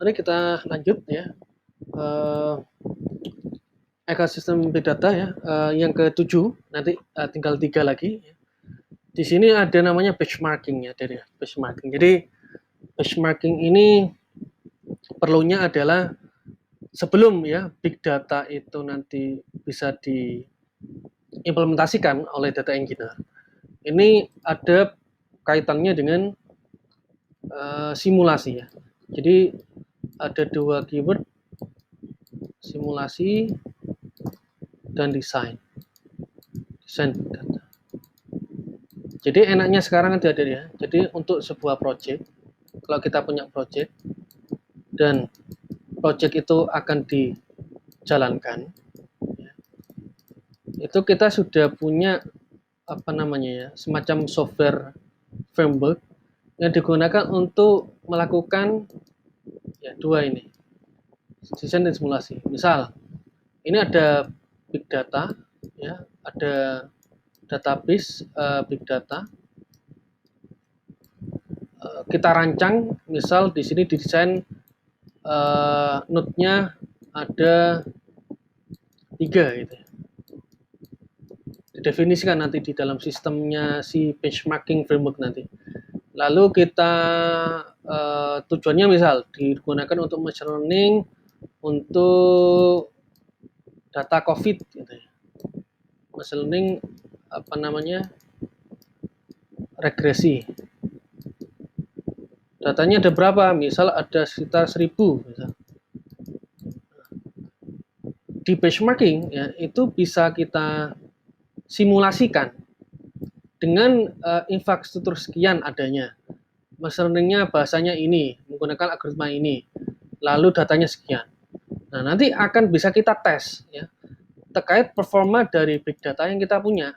Mari kita lanjut ya. Eh, Ekosistem big data ya. Yang ke-7 nanti tinggal 3 lagi. Di sini ada namanya benchmarking ya, dari benchmarking. Jadi benchmarking ini perlunya adalah sebelum ya big data itu nanti bisa diimplementasikan oleh data engineer. Ini ada kaitannya dengan simulasi ya. Jadi ada 2 keyword, simulasi dan desain big data. Jadi enaknya sekarang ada ya. Jadi untuk sebuah project, kalau kita punya project dan project itu akan dijalankan, itu kita sudah punya apa namanya ya, semacam software framework yang digunakan untuk melakukan ya dua ini, desain dan simulasi. Misal ini ada big data ya, ada database big data. Kita rancang, misal di sini didesain node-nya ada 3 gitu ya. Didefinisikan nanti di dalam sistemnya si benchmarking framework nanti. Lalu kita tujuannya misal digunakan untuk machine learning untuk data COVID gitu ya. Machine learning apa namanya, regresi. Datanya ada berapa? Misal ada sekitar 1000 misal. Di benchmarking ya, itu bisa kita simulasikan dengan infrastruktur sekian adanya. Machine learning-nya bahasanya ini, menggunakan algoritma ini, lalu datanya sekian. Nah, nanti akan bisa kita tes ya, terkait performa dari big data yang kita punya.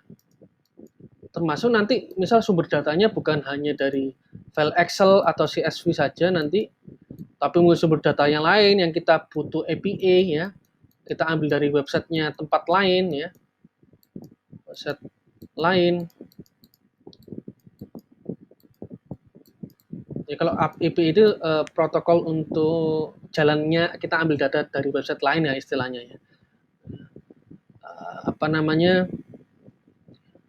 Termasuk nanti misal sumber datanya bukan hanya dari file Excel atau CSV saja nanti, tapi sumber data yang lain yang kita butuh API ya, kita ambil dari websitenya tempat lain ya, website lain. Ya, kalau API itu protokol untuk jalannya kita ambil data dari website lain ya istilahnya ya. Apa namanya?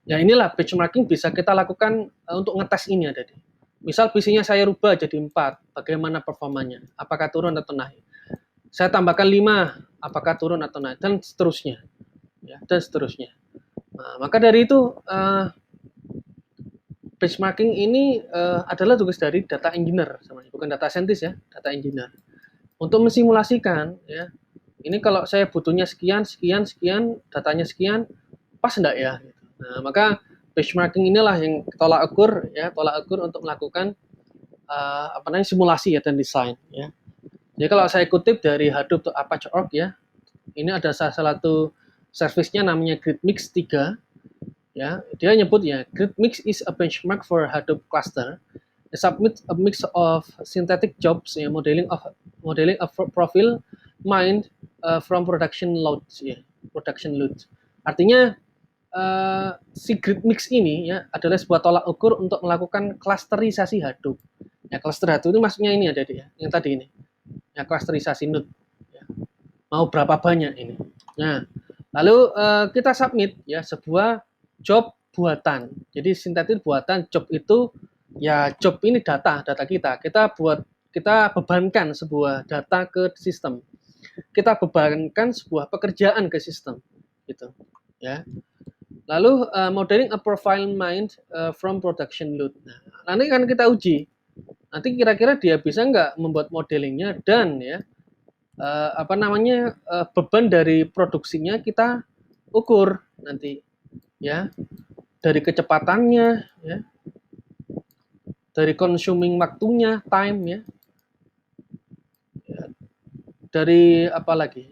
Ya inilah benchmarking bisa kita lakukan untuk ngetes ini ada. Misal visinya saya rubah jadi 4, bagaimana performanya? Apakah turun atau naik? Saya tambahkan 5, apakah turun atau naik? Dan seterusnya. Ya, dan seterusnya. Nah, maka dari itu benchmarking ini adalah tugas dari data engineer, bukan data scientist ya, data engineer. Untuk mensimulasikan ya, ini kalau saya butuhnya sekian, sekian, sekian, datanya sekian, pas enggak ya? Nah, maka benchmarking inilah yang tolak ukur ya, tolak ukur untuk melakukan apa namanya, simulasi ya dan desain ya. Jadi kalau saya kutip dari Hadoop Apache.org ya, ini ada salah satu service-nya namanya GridMix 3 ya. Dia nyebut ya, GridMix is a benchmark for Hadoop cluster. It submit a mix of synthetic jobs ya, modeling of profile mined from production loads ya, production loads. Artinya si GridMix ini ya adalah sebuah tolak ukur untuk melakukan klasterisasi Hadoop. Ya, cluster Hadoop itu maksudnya ini ada ya, yang tadi ini. Ya, klasterisasi node. Ya. Mau berapa banyak ini. Nah, lalu kita submit ya sebuah job buatan. Jadi sintetis buatan job itu ya, job ini data kita. Kita bebankan sebuah data ke sistem. Kita bebankan sebuah pekerjaan ke sistem gitu. Ya. Lalu modeling a profile mined from production load. Nah, nanti kan kita uji. Nanti kira-kira dia bisa nggak membuat modelingnya dan ya apa namanya, beban dari produksinya kita ukur nanti ya, dari kecepatannya ya, dari consuming waktunya, time ya, dari apa lagi,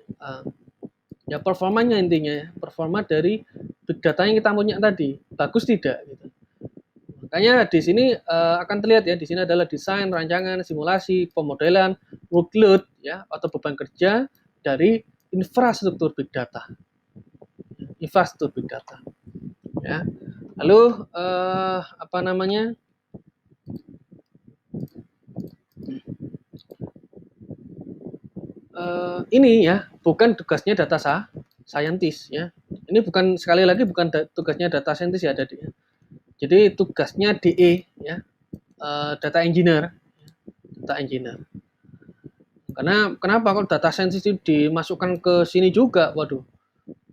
ya performanya intinya ya, performa dari big data yang kita punya tadi bagus tidak gitu. Makanya di sini akan terlihat ya, di sini adalah desain, rancangan, simulasi, pemodelan, workload ya, atau beban kerja dari infrastruktur big data. Infrastruktur big data. Ya. Lalu apa namanya? ini ya bukan tugasnya data scientist ya. Ini bukan, sekali lagi bukan tugasnya data scientist ya, jadi tugasnya DE ya, data engineer, data engineer. Karena kenapa kalau data scientist itu dimasukkan ke sini juga, waduh,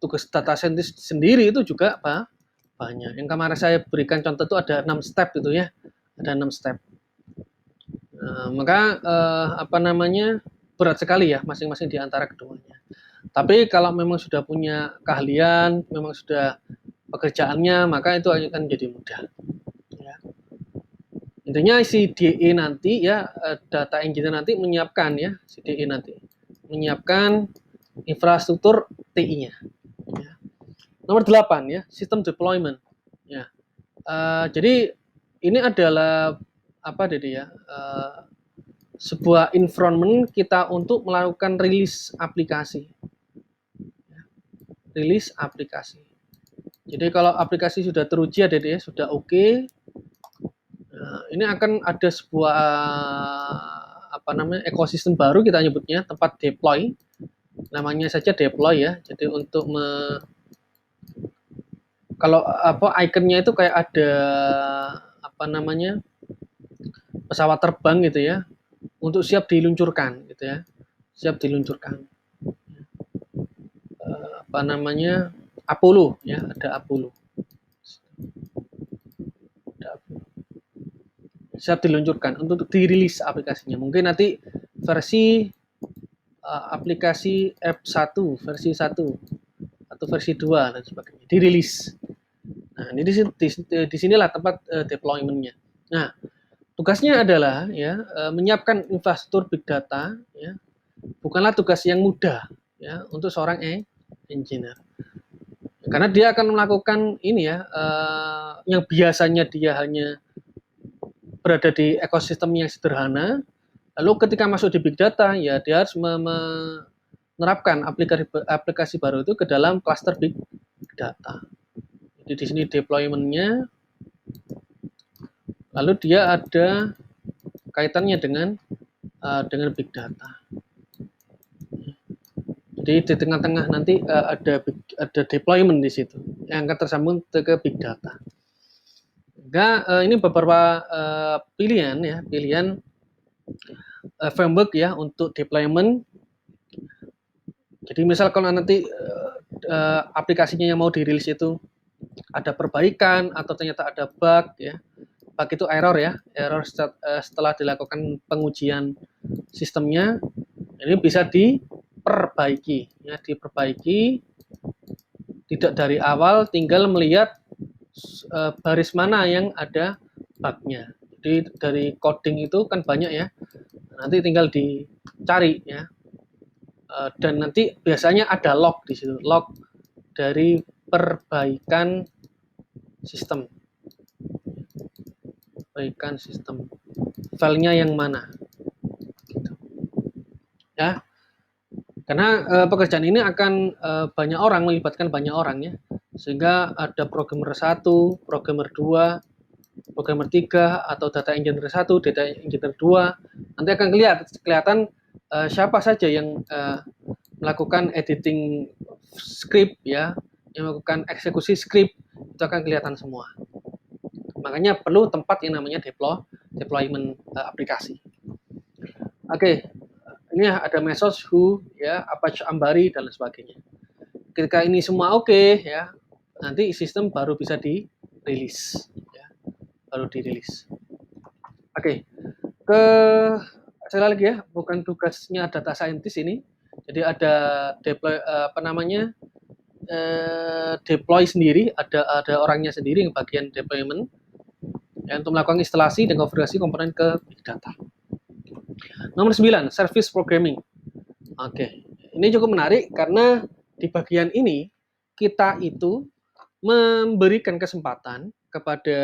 tugas data scientist sendiri itu juga banyak. Yang kemarin saya berikan contoh itu ada 6 step itu ya, ada 6 step. Maka berat sekali ya masing-masing di antara keduanya. Tapi kalau memang sudah punya keahlian, memang sudah pekerjaannya, maka itu akan jadi mudah. Ya. Intinya si DE nanti ya, data engineer nanti menyiapkan ya, si DE nanti menyiapkan infrastruktur TI-nya. Ya. Nomor 8 ya, sistem deployment. Ya. Jadi ini adalah apa Dede ya? Sebuah environment kita untuk melakukan rilis aplikasi. Rilis aplikasi. Jadi kalau aplikasi sudah teruji ya Dede, sudah oke, ini akan ada sebuah ekosistem baru kita nyebutnya, tempat deploy. Namanya saja deploy ya. Jadi untuk kalau ikonnya itu kayak ada pesawat terbang gitu ya, untuk siap diluncurkan gitu ya, siap diluncurkan. Apollo ya, ada Apollo. Siap diluncurkan untuk dirilis aplikasinya. Mungkin nanti versi aplikasi F1, versi 1 atau versi 2 dan sebagainya dirilis. Nah, ini di sinilah tempat deployment-nya. Nah, tugasnya adalah ya menyiapkan infrastruktur big data ya. Bukanlah tugas yang mudah ya untuk seorang engineer. Karena dia akan melakukan ini ya, yang biasanya dia hanya berada di ekosistem yang sederhana, lalu ketika masuk di big data ya dia harus menerapkan aplikasi baru itu ke dalam cluster big data. Jadi di sini deployment-nya, lalu dia ada kaitannya dengan big data. Jadi di tengah-tengah nanti ada deployment di situ yang akan tersambung ke big data. Ini beberapa pilihan framework ya untuk deployment. Jadi misal kalau nanti aplikasinya yang mau dirilis itu ada perbaikan atau ternyata ada bug ya, bug itu error ya, error setelah dilakukan pengujian sistemnya, ini bisa diperbaiki ya, tidak dari awal, tinggal melihat baris mana yang ada bugnya. Jadi dari coding itu kan banyak ya, nanti tinggal dicari ya, dan nanti biasanya ada log di situ, log dari perbaikan sistem, filenya yang mana, gitu. Ya, karena pekerjaan ini akan banyak orang, melibatkan banyak orang ya, sehingga ada programmer 1, programmer 2, programmer 3, atau data engineer 1, data engineer 2. Nanti akan kelihatan siapa saja yang melakukan editing script ya, yang melakukan eksekusi script, itu akan kelihatan semua. Makanya perlu tempat yang namanya deployment aplikasi. Oke, ini ada Mesos, Who, ya, Apache Ambari dan lain sebagainya. Ketika ini semua oke, ya, nanti sistem baru bisa dirilis, ya, baru dirilis. Oke, sekali lagi ya, bukan tugasnya data scientist ini. Jadi ada deploy sendiri, ada orangnya sendiri yang bagian deployment ya, untuk melakukan instalasi dan konfigurasi komponen ke big data. Nomor 9, service programming. Oke, ini cukup menarik karena di bagian ini kita itu memberikan kesempatan kepada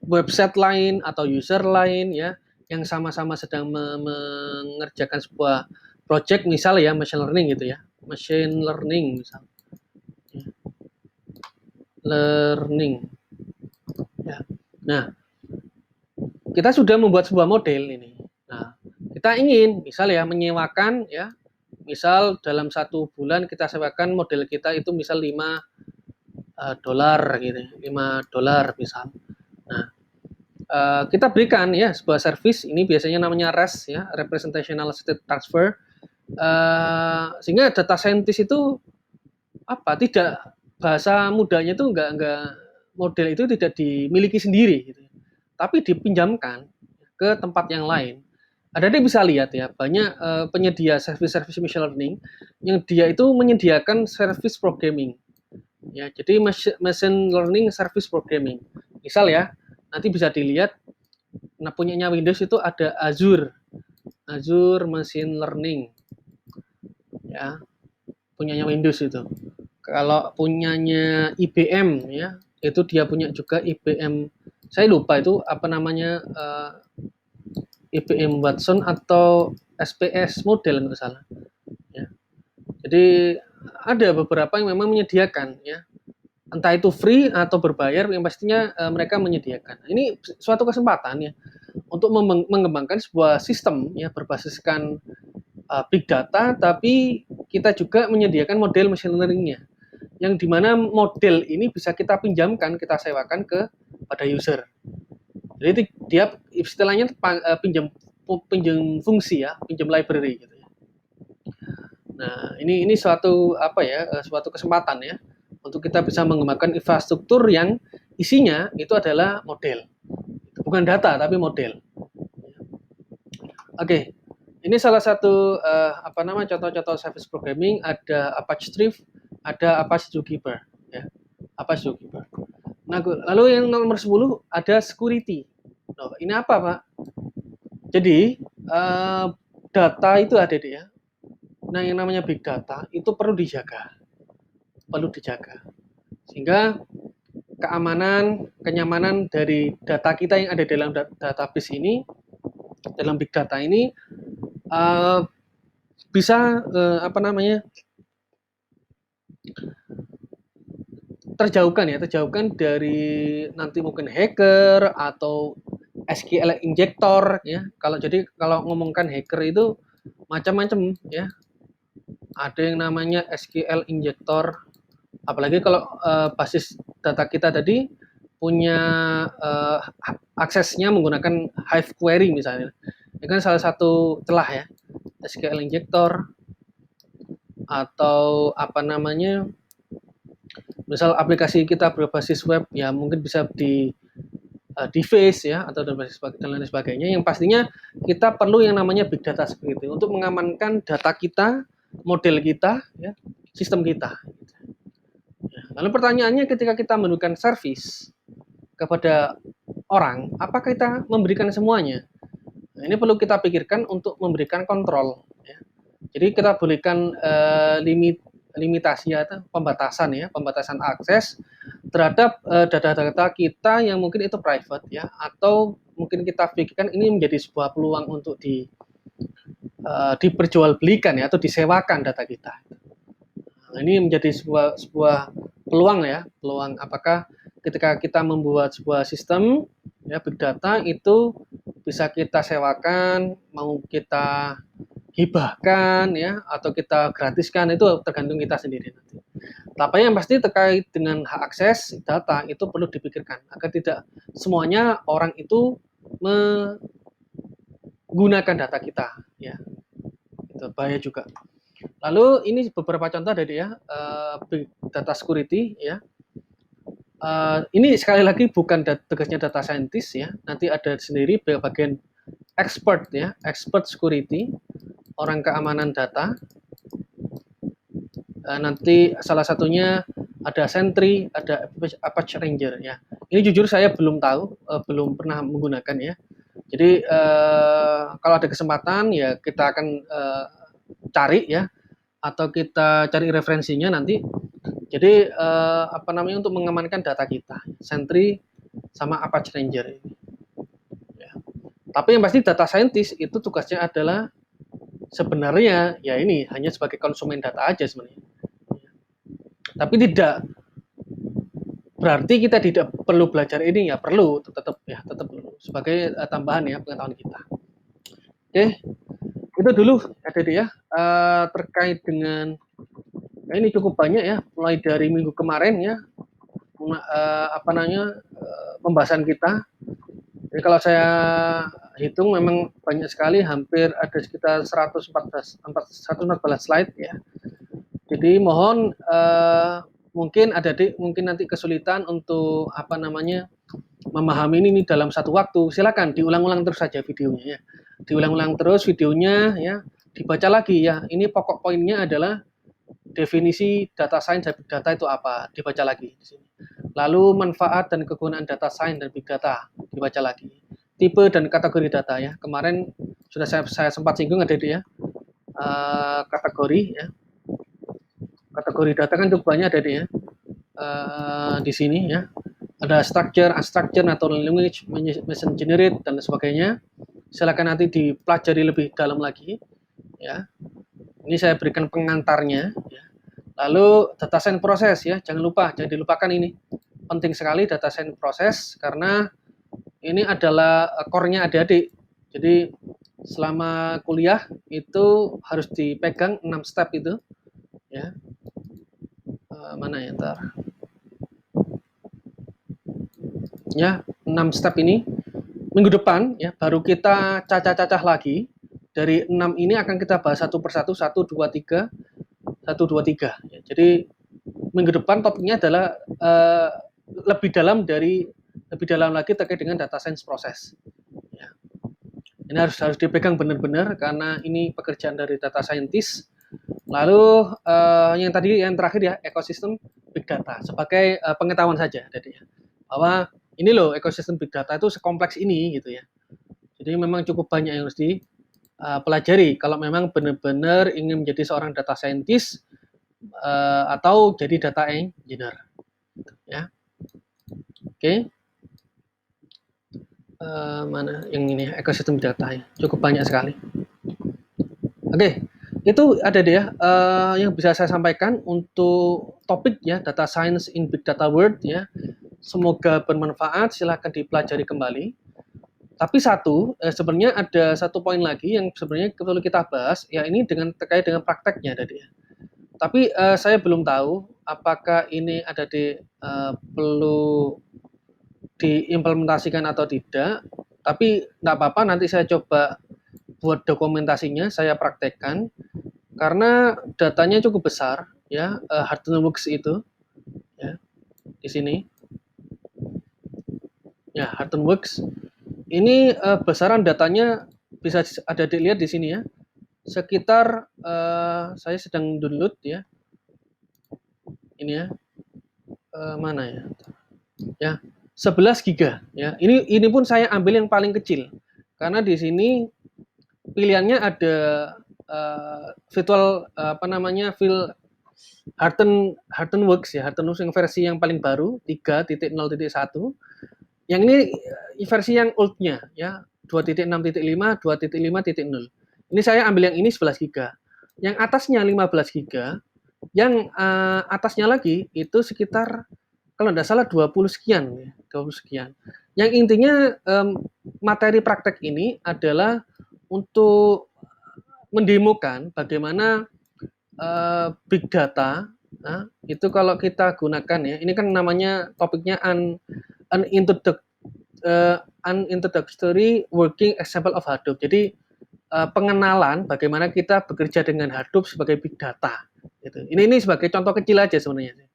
website lain atau user lain ya, yang sama-sama sedang mengerjakan sebuah project, misal ya machine learning gitu ya, machine learning misal, learning ya. Nah, kita sudah membuat sebuah model ini. Nah, kita kita ingin misal ya menyewakan ya, misal dalam 1 bulan kita sewakan model kita itu misal 5 dolar gitu, $5 misal. Nah, kita berikan ya sebuah service, ini biasanya namanya REST ya, Representational State Transfer, sehingga data scientist itu tidak, bahasa mudanya itu enggak, model itu tidak dimiliki sendiri gitu, tapi dipinjamkan ke tempat yang lain. Ada yang bisa lihat ya, banyak penyedia service-service machine learning yang dia itu menyediakan service programming. Ya, jadi machine learning service programming. Misal ya, nanti bisa dilihat, nah punyanya Windows itu ada Azure Machine Learning. Ya, punyanya Windows itu. Kalau punyanya IBM ya, itu dia punya juga IBM. Saya lupa itu apa namanya, IBM Watson atau SPS model nggak salah. Ya. Jadi ada beberapa yang memang menyediakan ya, entah itu free atau berbayar, yang pastinya mereka menyediakan. Ini suatu kesempatan ya untuk mengembangkan sebuah sistem ya berbasiskan big data, tapi kita juga menyediakan model machine learning-nya, yang dimana model ini bisa kita pinjamkan, kita sewakan pada user. Jadi dia istilahnya pinjam fungsi ya, pinjam library gitu ya. Nah, ini suatu suatu kesempatan ya untuk kita bisa mengembangkan infrastruktur yang isinya itu adalah model. Bukan data tapi model. Oke. Ini salah satu contoh-contoh service programming, ada Apache Thrift, ada Apache Zookeeper ya. Apache Zookeeper. Nah, lalu yang nomor 10 ada security. Loh, ini apa, Pak? Jadi, data itu ada ya. Nah, yang namanya big data itu perlu dijaga. Sehingga keamanan, kenyamanan dari data kita yang ada dalam database ini, dalam big data ini bisa terjauhkan dari nanti mungkin hacker atau SQL injector ya. Kalau ngomongkan hacker itu macam-macam ya. Ada yang namanya SQL injector, apalagi kalau basis data kita tadi punya aksesnya menggunakan Hive query misalnya. Ini kan salah satu celah ya, SQL injector, atau misal aplikasi kita berbasis web ya mungkin bisa di device ya, atau dan lain sebagainya. Yang pastinya kita perlu yang namanya big data security untuk mengamankan data kita, model kita ya, sistem kita. Lalu pertanyaannya, ketika kita memberikan service kepada orang, apakah kita memberikan semuanya? Nah, ini perlu kita pikirkan untuk memberikan kontrol ya. Jadi kita berikan limitasi atau pembatasan akses terhadap data-data kita yang mungkin itu private ya, atau mungkin kita pikirkan ini menjadi sebuah peluang untuk diperjualbelikan ya, atau disewakan data kita. Nah, ini menjadi sebuah peluang ya, apakah ketika kita membuat sebuah sistem ya big data itu bisa kita sewakan, mau kita hibahkan ya, atau kita gratiskan, itu tergantung kita sendiri nanti. Tapi yang pasti terkait dengan hak akses data itu perlu dipikirkan agar tidak semuanya orang itu menggunakan data kita ya. Itu bahaya juga. Lalu ini beberapa contoh dari ya big data security ya. Ini sekali lagi bukan tugasnya data scientist ya. Nanti ada sendiri bagian expert ya, expert security, orang keamanan data. Nanti salah satunya ada Sentry, ada Apache Ranger ya. Ini jujur saya belum tahu, belum pernah menggunakan ya. Jadi kalau ada kesempatan ya kita akan cari ya, atau kita cari referensinya nanti. Jadi untuk mengamankan data kita, Sentry sama Apache Ranger ini. Ya. Tapi yang pasti data scientist itu tugasnya adalah sebenarnya ya ini hanya sebagai konsumen data aja sebenarnya. Tapi tidak berarti kita tidak perlu belajar ini, ya perlu, tetap perlu sebagai tambahan ya pengetahuan kita. Oke. Itu dulu adik ya, terkait dengan ini cukup banyak ya, mulai dari minggu kemarin ya, apa namanya, pembahasan kita. Jadi kalau saya hitung memang banyak sekali, hampir ada sekitar 114 slide ya. Jadi mohon mungkin adik-adik mungkin nanti kesulitan untuk apa namanya memahami ini dalam satu waktu. Silakan diulang-ulang terus saja videonya ya. Diulang-ulang terus videonya ya. Dibaca lagi ya. Ini pokok poinnya adalah definisi data science dan big data itu apa? Dibaca lagi di sini. Lalu manfaat dan kegunaan data science dan big data dibaca lagi. Tipe dan kategori data ya. Kemarin sudah saya sempat singgung ada ya. Kategori ya. Kategori data kan cukup banyak ada ya. Di sini ya. Ada structure, unstructured, natural language, machine generate dan sebagainya. Silakan nanti dipelajari lebih dalam lagi ya. Ini saya berikan pengantarnya ya. Lalu data science proses ya, jangan lupa, jangan dilupakan ini. Penting sekali data science proses karena ini adalah core-nya adik-adik. Jadi selama kuliah itu harus dipegang 6 step itu ya. Mana ya ntar. Ya, 6 step ini minggu depan ya baru kita cacah-cacah lagi. Dari 6 ini akan kita bahas satu persatu, 1 2 3 1 2 3 ya. Jadi minggu depan topiknya adalah lebih dalam lagi terkait dengan data science proses. Ya. Ini harus dipegang benar-benar karena ini pekerjaan dari data scientist. Lalu yang terakhir ya ekosistem big data sebagai pengetahuan saja, jadi ya, bahwa ini loh ekosistem big data itu sekompleks ini gitu ya. Jadi memang cukup banyak yang harus dipelajari kalau memang benar-benar ingin menjadi seorang data scientist atau jadi data engineer ya. Oke. Mana yang ini ekosistem data ya, cukup banyak sekali. Oke, itu ada deh ya yang bisa saya sampaikan untuk topik ya data science in big data world ya. Semoga bermanfaat, silahkan dipelajari kembali. Tapi sebenarnya ada satu poin lagi yang sebenarnya perlu kita bahas, ya ini terkait dengan prakteknya tadi ya. Tapi saya belum tahu apakah ini perlu diimplementasikan atau tidak. Tapi tidak apa-apa, nanti saya coba buat dokumentasinya, saya praktekkan. Karena datanya cukup besar, ya, Hardenworks itu, ya, di sini. Ya, Hardenworks. Ini besaran datanya bisa ada dilihat di sini ya. Sekitar saya sedang download ya. Ini ya. Mana ya? Ya, 11 giga ya. Ini pun saya ambil yang paling kecil. Karena di sini pilihannya ada virtual Hardenworks ya, Hardenworks yang versi yang paling baru 3.0.1. Yang ini versi yang old-nya ya, 2.6.5, 2.5.0. Ini saya ambil yang ini 11 giga. Yang atasnya 15 giga, yang atasnya lagi itu sekitar kalau tidak salah 20 sekian ya, 20 sekian. Yang intinya materi praktek ini adalah untuk mendemokan bagaimana big data. Nah, itu kalau kita gunakan ya, ini kan namanya topiknya unintroductory working example of Hadoop. Jadi pengenalan bagaimana kita bekerja dengan Hadoop sebagai big data. Gitu. Ini sebagai contoh kecil aja sebenarnya.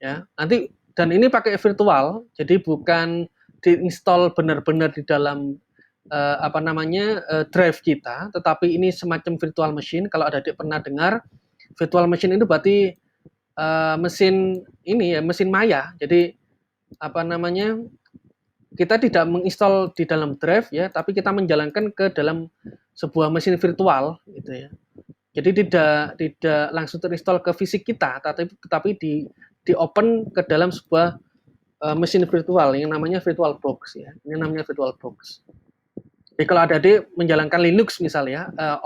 Ya, nanti dan ini pakai virtual, jadi bukan diinstal benar-benar di dalam drive kita, tetapi ini semacam virtual machine. Kalau ada adik pernah dengar, virtual machine itu berarti mesin ini ya, mesin maya. Jadi kita tidak menginstal di dalam drive ya, tapi kita menjalankan ke dalam sebuah mesin virtual gitu ya. Jadi tidak langsung terinstall ke fisik kita, tetapi di open ke dalam sebuah mesin virtual yang namanya virtual box ya. Ini namanya virtual box. Jadi kalau ada adik menjalankan Linux misalnya, ada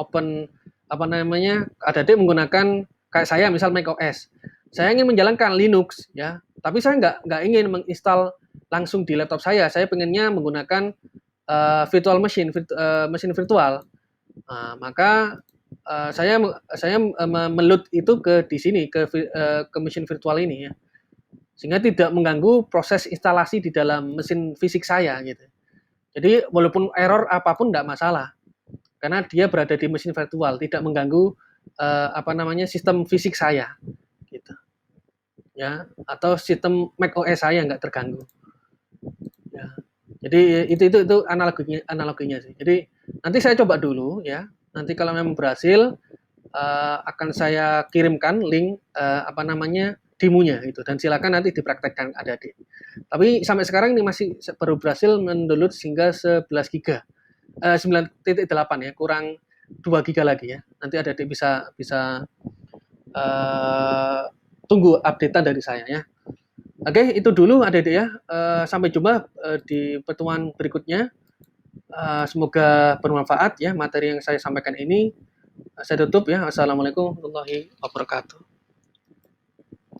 adik menggunakan kayak saya misal macOS. Saya ingin menjalankan Linux ya, tapi saya nggak ingin menginstal langsung di laptop saya. Saya pengennya menggunakan virtual machine, mesin virtual. Maka saya meload itu ke di sini ke mesin virtual ini ya. Sehingga tidak mengganggu proses instalasi di dalam mesin fisik saya gitu. Jadi walaupun error apapun enggak masalah. Karena dia berada di mesin virtual, tidak mengganggu sistem fisik saya gitu. Ya, atau sistem macOS saya enggak terganggu. Ya. Jadi itu analoginya sih. Jadi nanti saya coba dulu ya. Nanti kalau memang berhasil akan saya kirimkan link demonya gitu dan silakan nanti dipraktekkan adik-adik. Tapi sampai sekarang ini masih baru berhasil mendownload hingga 11 giga. 9.8 ya, kurang 2 giga lagi ya. Nanti adik-adik bisa tunggu updatean dari saya ya. Oke, itu dulu adik-adik ya. Sampai jumpa di pertemuan berikutnya. Semoga bermanfaat ya materi yang saya sampaikan ini. Saya tutup ya. Assalamualaikum warahmatullahi wabarakatuh.